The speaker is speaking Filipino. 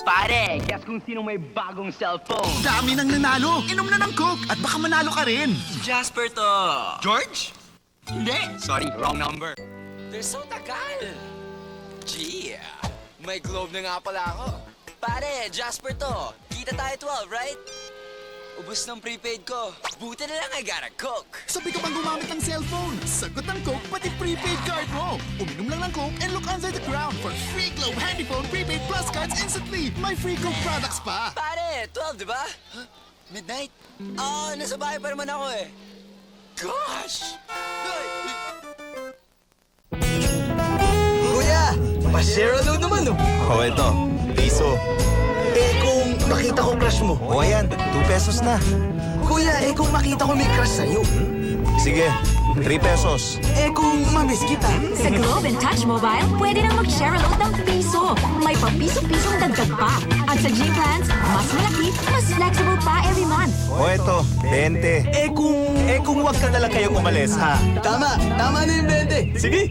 Pare, guess kung sino may bagong cellphone. Dami nang nanalo. Inom na ng Coke at baka manalo ka rin. Jasper to. George? Hindi. Sorry, wrong number. They're so tagal. Gee, may globe na nga pala ako. Pare, Jasper to. Kita tayo 12, right? Ubus ng prepaid ko. Buti na lang I got a Coke. Sabi ka bang gumamit ng cellphone? Sagot ng Coke, pati prepaid card mo. Uminom lang ng Coke and look under the ground for free Globe Handyphone Prepaid Plus cards instantly. May free Coke products pa. Pare, 12, di ba? Huh? Midnight? Oo, nasa bahay pa naman ako eh. Gosh! Hoy! Kuya, pa-share alone naman oh. O, ito. Piso. Eh kung makita ko crush mo. O, ayan. 2 pesos na. Kuya, eh kung makita ko may crush sa'yo. Sige. 3 pesos. Eh kung mamiss kita. Sa Globe and Touch Mobile, pwede nang mag-share a load ng piso. May papiso-pisong dagdag pa. At sa G-Plans, mas malaki, mas flexible pa every month. O, ito. 20. Eh kung Eh, kung wag ka na lang kayong umalis, ha? tama na yung 20. Sige.